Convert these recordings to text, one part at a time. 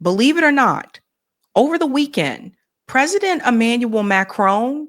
Believe it or not, over the weekend, President Emmanuel Macron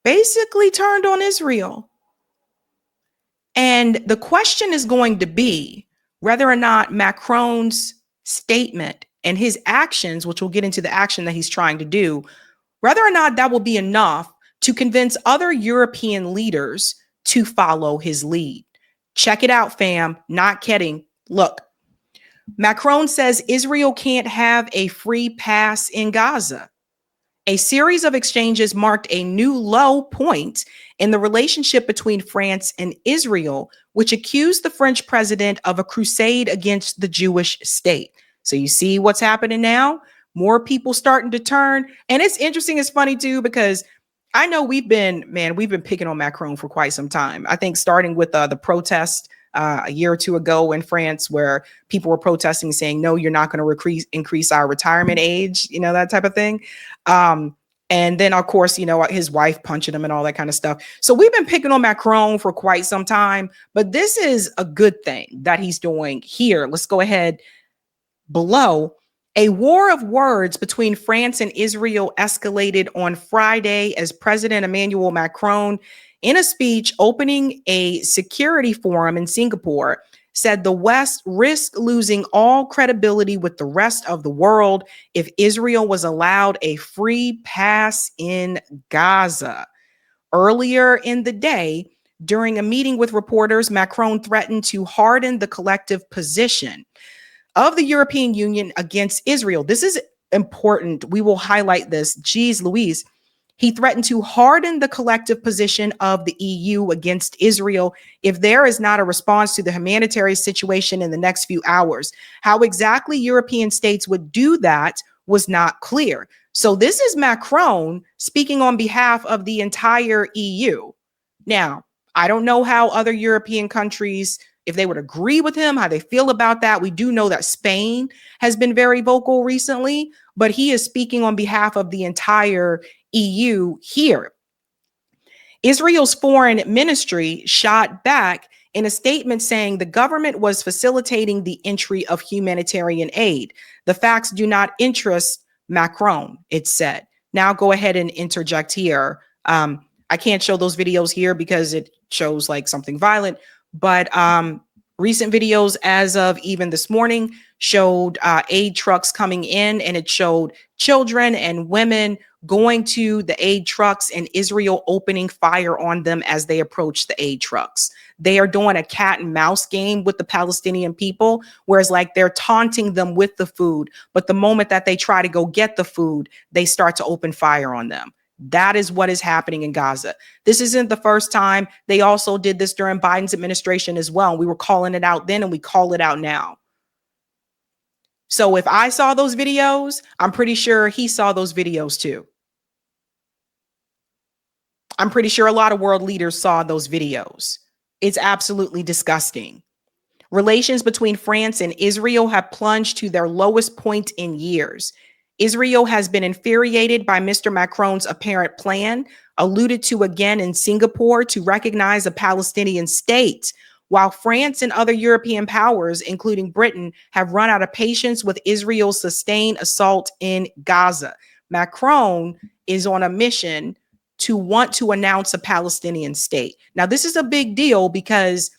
basically turned on Israel. And the question is going to be whether or not Macron's statement and his actions, which we'll get into the action that he's trying to do, whether or not that will be enough to convince other European leaders to follow his lead. Check it out, fam. Not kidding. Look, Macron says Israel can't have a free pass in Gaza. A series of exchanges marked a new low point in the relationship between France and Israel, which accused the French president of a crusade against the Jewish state. So you see what's happening now? More people starting to turn. And it's interesting. It's funny, too, because I know we've been picking on Macron for quite some time. I think starting with the protest a year or two ago in France, where people were protesting saying, no, you're not going to increase our retirement age, that type of thing. And then, of course, his wife punching him and all that kind of stuff. So we've been picking on Macron for quite some time, but this is a good thing that he's doing here. Let's go ahead below. A war of words between France and Israel escalated on Friday as President Emmanuel Macron, in a speech opening a security forum in Singapore, said the West risked losing all credibility with the rest of the world if Israel was allowed a free pass in Gaza. Earlier in the day, during a meeting with reporters, Macron threatened to harden the collective position of the European Union against Israel. This is important. We will highlight this. Geez Louise. He threatened to harden the collective position of the EU against Israel if there is not a response to the humanitarian situation in the next few hours. How exactly European states would do that was not clear. So this is Macron speaking on behalf of the entire EU. Now, I don't know how other European countries, if they would agree with him, how they feel about that. We do know that Spain has been very vocal recently, but he is speaking on behalf of the entire EU here. Israel's foreign ministry shot back in a statement saying the government was facilitating the entry of humanitarian aid. The facts do not interest Macron, it said. Now go ahead and interject here. I can't show those videos here because it shows like something violent, but recent videos as of even this morning showed aid trucks coming in, and it showed children and women going to the aid trucks and Israel opening fire on them as they approach the aid trucks. They are doing a cat and mouse game with the Palestinian people, whereas like they're taunting them with the food. But the moment that they try to go get the food, they start to open fire on them. That is what is happening in Gaza. This isn't the first time. They also did this during Biden's administration as well. We were calling it out then and we call it out now. So if I saw those videos, I'm pretty sure he saw those videos too. I'm pretty sure a lot of world leaders saw those videos. It's absolutely disgusting. Relations between France and Israel have plunged to their lowest point in years. Israel has been infuriated by Mr. Macron's apparent plan, alluded to again in Singapore, to recognize a Palestinian state, while France and other European powers, including Britain, have run out of patience with Israel's sustained assault in Gaza. Macron is on a mission to want to announce a Palestinian state. Now, this is a big deal because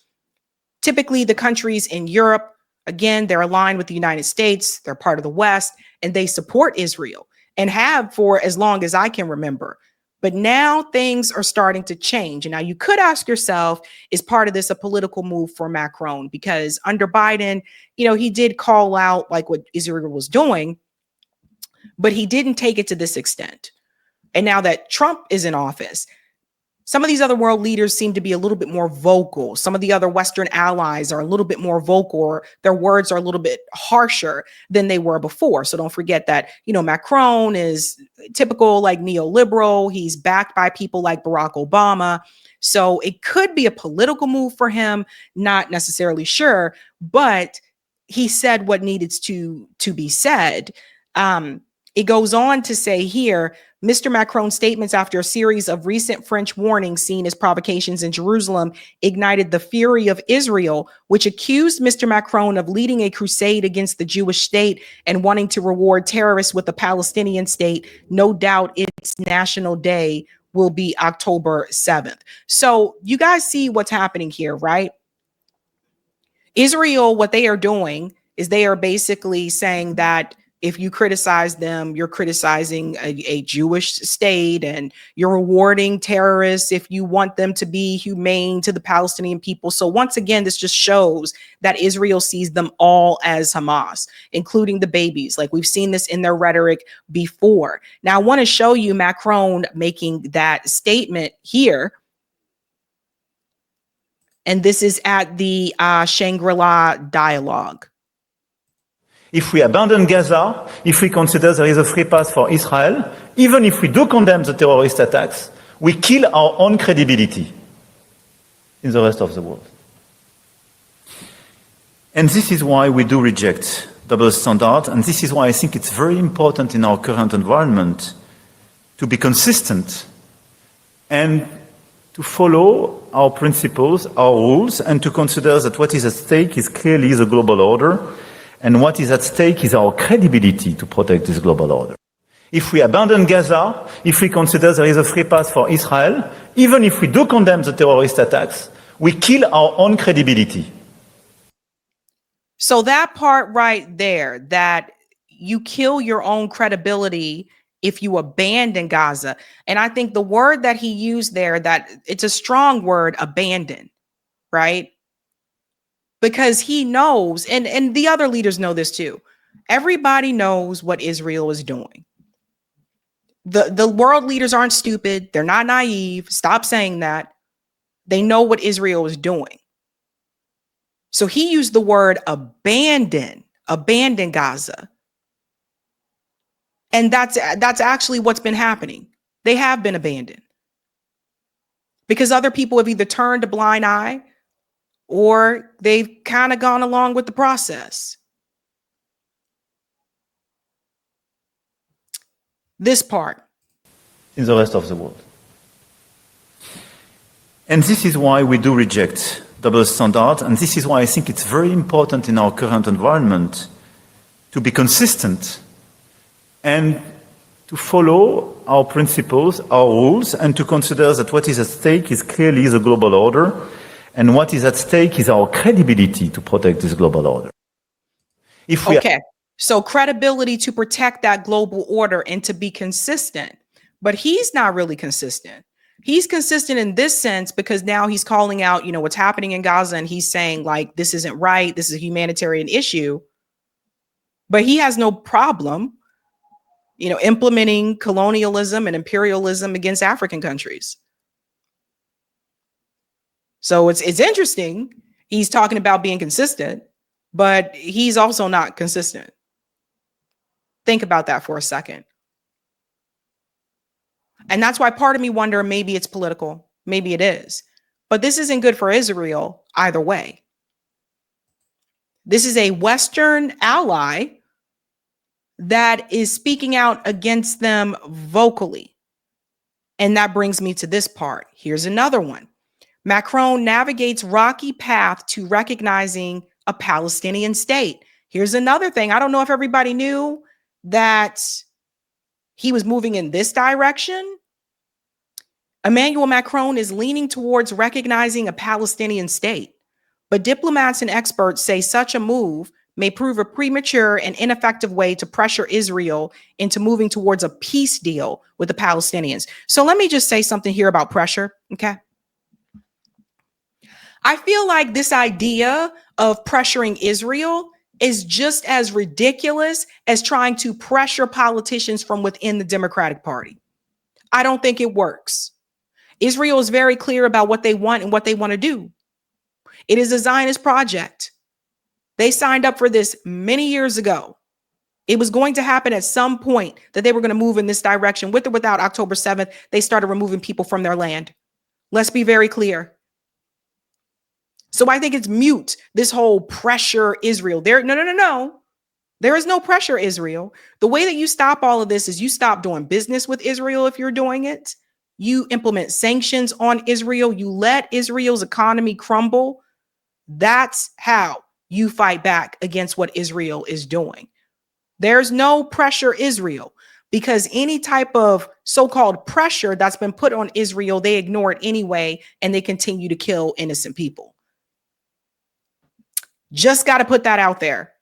typically the countries in Europe, again, they're aligned with the United States, they're part of the West, and they support Israel and have for as long as I can remember. But now things are starting to change. And now you could ask yourself, is part of this a political move for Macron? Because under Biden, he did call out like what Israel was doing, but he didn't take it to this extent. And now that Trump is in office, some of these other world leaders seem to be a little bit more vocal. Some of the other Western allies are a little bit more vocal, or their words are a little bit harsher than they were before. So don't forget that, Macron is typical like neoliberal. He's backed by people like Barack Obama. So it could be a political move for him, not necessarily sure, but he said what needed to be said. It goes on to say here, Mr. Macron's statements after a series of recent French warnings seen as provocations in Jerusalem ignited the fury of Israel, which accused Mr. Macron of leading a crusade against the Jewish state and wanting to reward terrorists with a Palestinian state. No doubt its national day will be October 7th. So you guys see what's happening here, right? Israel, what they are doing is they are basically saying that if you criticize them, you're criticizing a Jewish state, and you're rewarding terrorists if you want them to be humane to the Palestinian people. So once again, this just shows that Israel sees them all as Hamas, including the babies. Like we've seen this in their rhetoric before. Now, I want to show you Macron making that statement here. And this is at the Shangri-La dialogue. If we abandon Gaza, if we consider there is a free path for Israel, even if we do condemn the terrorist attacks, we kill our own credibility in the rest of the world. And this is why we do reject double standards, and this is why I think it's very important in our current environment to be consistent and to follow our principles, our rules, and to consider that what is at stake is clearly the global order, and what is at stake is our credibility to protect this global order. If we abandon Gaza, if we consider there is a free path for Israel, even if we do condemn the terrorist attacks, we kill our own credibility. So that part right there, that you kill your own credibility if you abandon Gaza. And I think the word that he used there, that it's a strong word, abandon, right? Because he knows, and the other leaders know this too. Everybody knows what Israel is doing. The world leaders aren't stupid. They're not naive. Stop saying that. They know what Israel is doing. So he used the word abandon Gaza. And that's actually what's been happening. They have been abandoned because other people have either turned a blind eye or they've kind of gone along with the process. This part. In the rest of the world. And this is why we do reject double standards, and this is why I think it's very important in our current environment to be consistent and to follow our principles, our rules, and to consider that what is at stake is clearly the global order, and what is at stake is our credibility to protect this global order. So credibility to protect that global order and to be consistent. But he's not really consistent. He's consistent in this sense because now he's calling out, what's happening in Gaza, and he's saying like, this isn't right. This is a humanitarian issue. But he has no problem, implementing colonialism and imperialism against African countries. So it's interesting. He's talking about being consistent, but he's also not consistent. Think about that for a second. And that's why part of me wonder, maybe it's political, maybe it is, but this isn't good for Israel either way. This is a Western ally that is speaking out against them vocally. And that brings me to this part. Here's another one. Macron navigates rocky path to recognizing a Palestinian state. Here's another thing. I don't know if everybody knew that he was moving in this direction. Emmanuel Macron is leaning towards recognizing a Palestinian state, but diplomats and experts say such a move may prove a premature and ineffective way to pressure Israel into moving towards a peace deal with the Palestinians. So let me just say something here about pressure, okay? I feel like this idea of pressuring Israel is just as ridiculous as trying to pressure politicians from within the Democratic Party. I don't think it works. Israel is very clear about what they want and what they want to do. It is a Zionist project. They signed up for this many years ago. It was going to happen at some point that they were going to move in this direction. With or without October 7th, they started removing people from their land. Let's be very clear. So I think it's mute, this whole pressure Israel. No. There is no pressure, Israel. The way that you stop all of this is you stop doing business with Israel if you're doing it. You implement sanctions on Israel. You let Israel's economy crumble. That's how you fight back against what Israel is doing. There's no pressure, Israel, because any type of so-called pressure that's been put on Israel, they ignore it anyway, and they continue to kill innocent people. Just got to put that out there.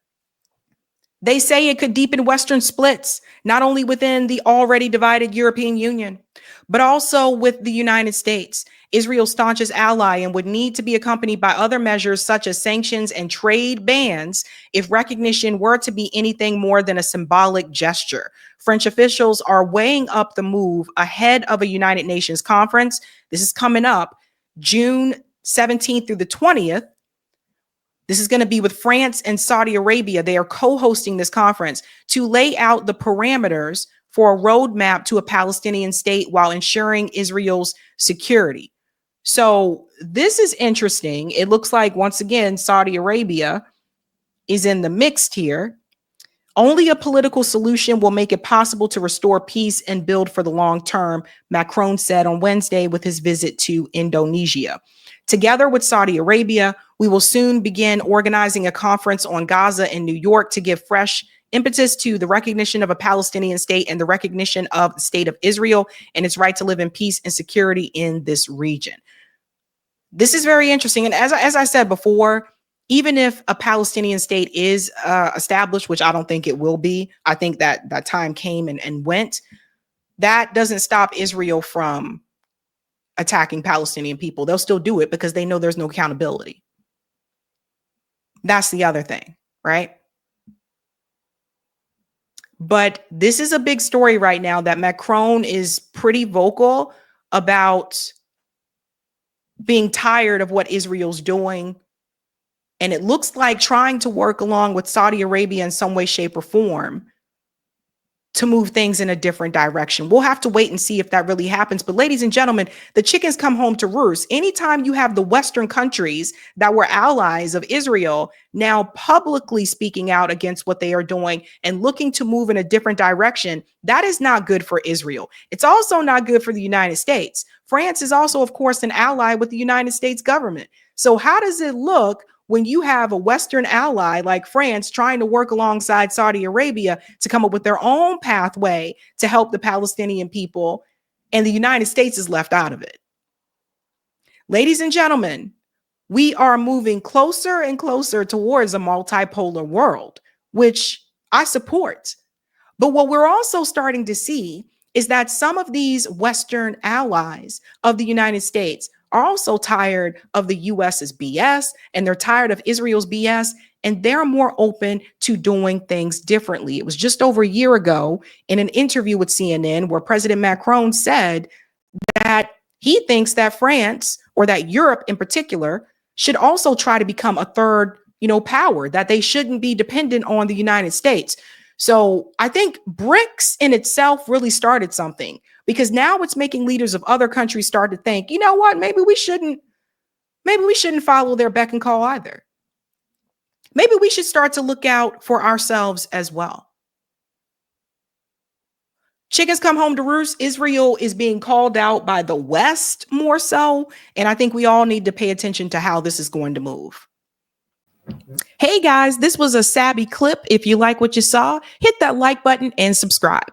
They say it could deepen Western splits, not only within the already divided European Union, but also with the United States, Israel's staunchest ally, and would need to be accompanied by other measures such as sanctions and trade bans if recognition were to be anything more than a symbolic gesture. French officials are weighing up the move ahead of a United Nations conference. This is coming up June 17th through the 20th. This is going to be with France and Saudi Arabia. They are co-hosting this conference to lay out the parameters for a roadmap to a Palestinian state while ensuring Israel's security. So this is interesting. It looks like, once again, Saudi Arabia is in the mix here. Only a political solution will make it possible to restore peace and build for the long term, Macron said on Wednesday with his visit to Indonesia. Together with Saudi Arabia, we will soon begin organizing a conference on Gaza in New York to give fresh impetus to the recognition of a Palestinian state and the recognition of the state of Israel and its right to live in peace and security in this region. This is very interesting. And as I said before, even if a Palestinian state is established, which I don't think it will be, I think that that time came and went, that doesn't stop Israel from attacking Palestinian people. They'll still do it because they know there's no accountability. That's the other thing, right? But this is a big story right now that Macron is pretty vocal about being tired of what Israel's doing. And it looks like trying to work along with Saudi Arabia in some way, shape, or form to move things in a different direction. We'll have to wait and see if that really happens. But ladies and gentlemen, the chickens come home to roost. Anytime you have the Western countries that were allies of Israel now publicly speaking out against what they are doing and looking to move in a different direction, that is not good for Israel. It's also not good for the United States. France is also, of course, an ally with the United States government. So how does it look when you have a Western ally like France trying to work alongside Saudi Arabia to come up with their own pathway to help the Palestinian people, and the United States is left out of it? Ladies and gentlemen, we are moving closer and closer towards a multipolar world, which I support. But what we're also starting to see is that some of these Western allies of the United States are also tired of the US's BS, and they're tired of Israel's BS, and they're more open to doing things differently. It was just over a year ago in an interview with CNN where President Macron said that he thinks that France, or that Europe in particular, should also try to become a third, power, that they shouldn't be dependent on the United States. So I think BRICS in itself really started something, because now it's making leaders of other countries start to think, you know what, maybe we shouldn't follow their beck and call either. Maybe we should start to look out for ourselves as well. Chickens come home to roost. Israel is being called out by the West more so. And I think we all need to pay attention to how this is going to move. Hey guys, this was a Sabby clip. If you like what you saw, hit that like button and subscribe.